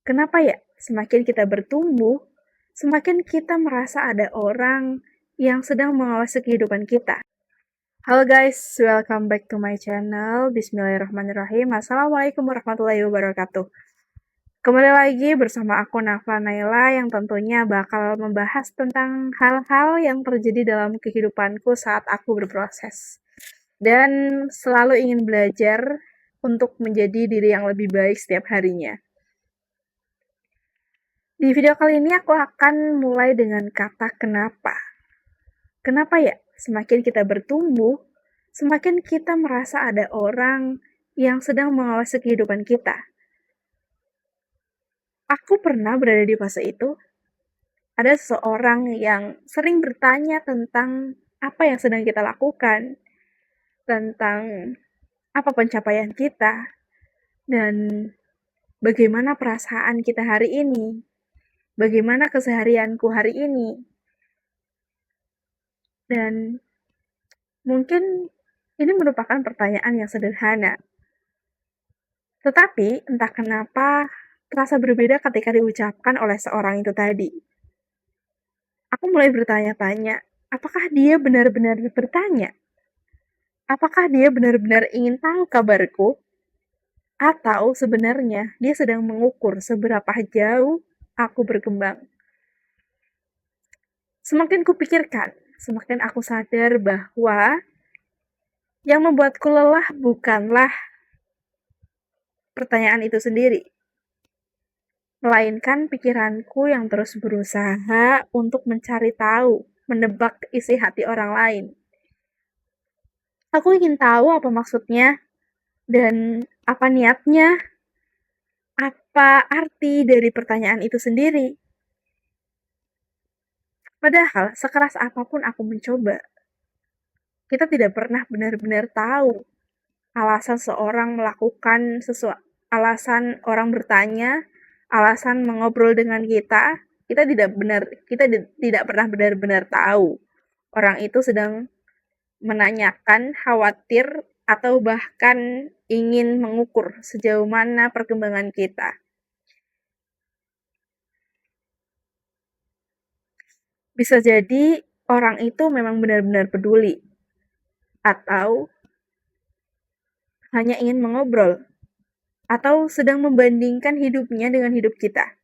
Kenapa ya? Semakin kita bertumbuh, semakin kita merasa ada orang yang sedang mengawasi kehidupan kita. Halo guys, welcome back to my channel. Bismillahirrahmanirrahim. Assalamualaikum warahmatullahi wabarakatuh. Kembali lagi bersama aku Nafa Naila yang tentunya bakal membahas tentang hal-hal yang terjadi dalam kehidupanku saat aku berproses. Dan selalu ingin belajar untuk menjadi diri yang lebih baik setiap harinya. Di video kali ini aku akan mulai dengan kata kenapa. Kenapa ya? Semakin kita bertumbuh, semakin kita merasa ada orang yang sedang mengawasi kehidupan kita. Aku pernah berada di fase itu. Ada seseorang yang sering bertanya tentang apa yang sedang kita lakukan, tentang apa pencapaian kita, dan bagaimana perasaan kita hari ini, bagaimana keseharianku hari ini. Dan mungkin ini merupakan pertanyaan yang sederhana. Tetapi entah kenapa terasa berbeda ketika diucapkan oleh seorang itu tadi. Aku mulai bertanya-tanya, apakah dia benar-benar bertanya? Apakah dia benar-benar ingin tahu kabarku? Atau sebenarnya dia sedang mengukur seberapa jauh aku berkembang? Semakin kupikirkan, semakin aku sadar bahwa yang membuatku lelah bukanlah pertanyaan itu sendiri, melainkan pikiranku yang terus berusaha untuk mencari tahu, menebak isi hati orang lain. Aku ingin tahu apa maksudnya dan apa niatnya, apa arti dari pertanyaan itu sendiri. Padahal sekeras apapun aku mencoba, kita tidak pernah benar-benar tahu alasan seorang melakukan sesuatu, alasan orang bertanya, alasan mengobrol dengan kita tidak pernah benar-benar tahu orang itu sedang menanyakan, khawatir, atau bahkan ingin mengukur sejauh mana perkembangan kita. Bisa jadi orang itu memang benar-benar peduli, atau hanya ingin mengobrol, atau sedang membandingkan hidupnya dengan hidup kita.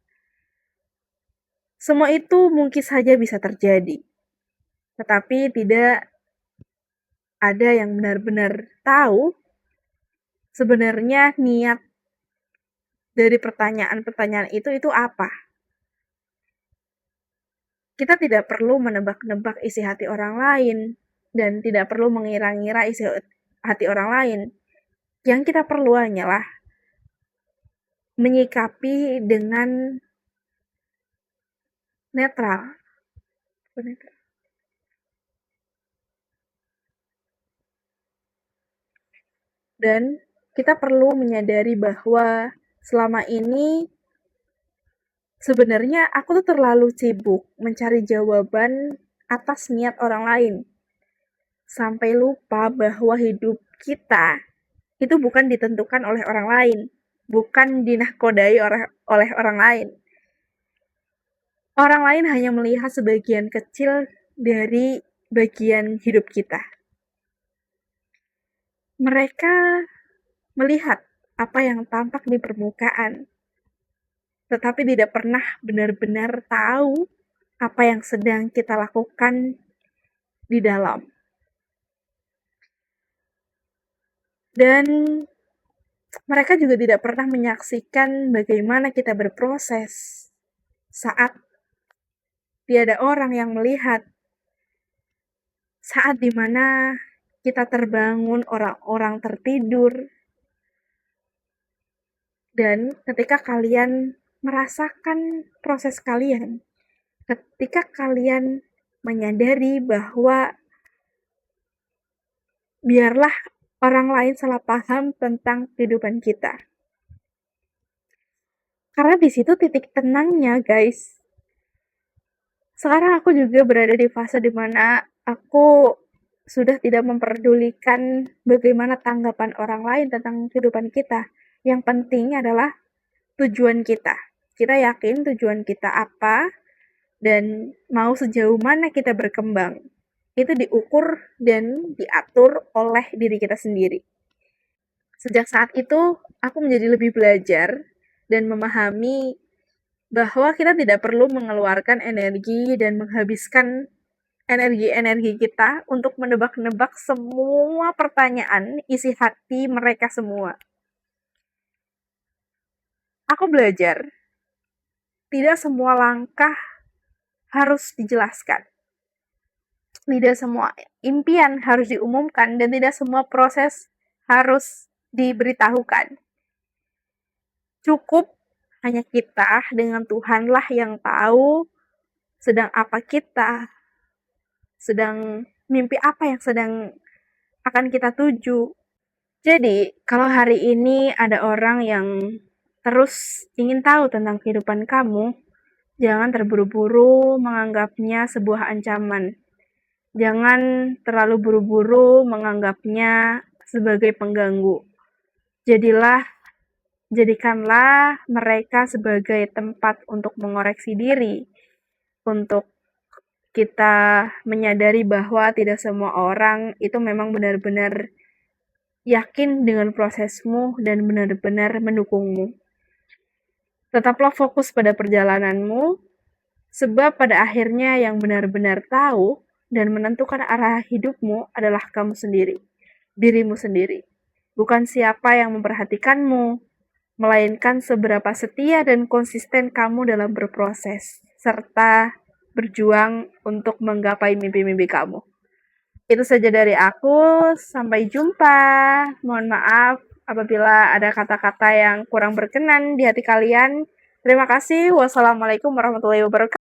Semua itu mungkin saja bisa terjadi, tetapi tidak ada yang benar-benar tahu sebenarnya niat dari pertanyaan-pertanyaan itu apa. Kita tidak perlu menebak-nebak isi hati orang lain dan tidak perlu mengira-ngira isi hati orang lain. Yang kita perlu hanyalah menyikapi dengan netral. Dan kita perlu menyadari bahwa selama ini sebenarnya aku tuh terlalu sibuk mencari jawaban atas niat orang lain. Sampai lupa bahwa hidup kita itu bukan ditentukan oleh orang lain, bukan dinahkodai oleh orang lain. Orang lain hanya melihat sebagian kecil dari bagian hidup kita. Mereka melihat apa yang tampak di permukaan, tetapi tidak pernah benar-benar tahu apa yang sedang kita lakukan di dalam. Dan mereka juga tidak pernah menyaksikan bagaimana kita berproses saat tiada orang yang melihat, saat dimana kita terbangun, orang-orang tertidur, dan ketika kalian merasakan proses kalian, ketika kalian menyadari bahwa biarlah orang lain salah paham tentang kehidupan kita. Karena di situ titik tenangnya, guys. Sekarang aku juga berada di fase dimana aku sudah tidak memperdulikan bagaimana tanggapan orang lain tentang kehidupan kita. Yang penting adalah tujuan kita. kita yakin tujuan kita apa, dan mau sejauh mana kita berkembang. Itu diukur dan diatur oleh diri kita sendiri. Sejak saat itu, aku menjadi lebih belajar dan memahami bahwa kita tidak perlu mengeluarkan energi dan menghabiskan energi-energi kita untuk menebak-nebak semua pertanyaan isi hati mereka semua. Aku belajar, tidak semua langkah harus dijelaskan. Tidak semua impian harus diumumkan dan tidak semua proses harus diberitahukan. Cukup hanya kita dengan Tuhanlah yang tahu sedang apa kita, sedang mimpi apa yang sedang akan kita tuju. Jadi, kalau hari ini ada orang yang terus ingin tahu tentang kehidupan kamu, jangan terburu-buru menganggapnya sebuah ancaman. Jangan terlalu buru-buru menganggapnya sebagai pengganggu. Jadikanlah mereka sebagai tempat untuk mengoreksi diri, untuk kita menyadari bahwa tidak semua orang itu memang benar-benar yakin dengan prosesmu dan benar-benar mendukungmu. Tetaplah fokus pada perjalananmu, sebab pada akhirnya yang benar-benar tahu dan menentukan arah hidupmu adalah kamu sendiri, dirimu sendiri. Bukan siapa yang memperhatikanmu, melainkan seberapa setia dan konsisten kamu dalam berproses, serta berjuang untuk menggapai mimpi-mimpi kamu. Itu saja dari aku, sampai jumpa. Mohon maaf apabila ada kata-kata yang kurang berkenan di hati kalian. Terima kasih. Wassalamualaikum warahmatullahi wabarakatuh.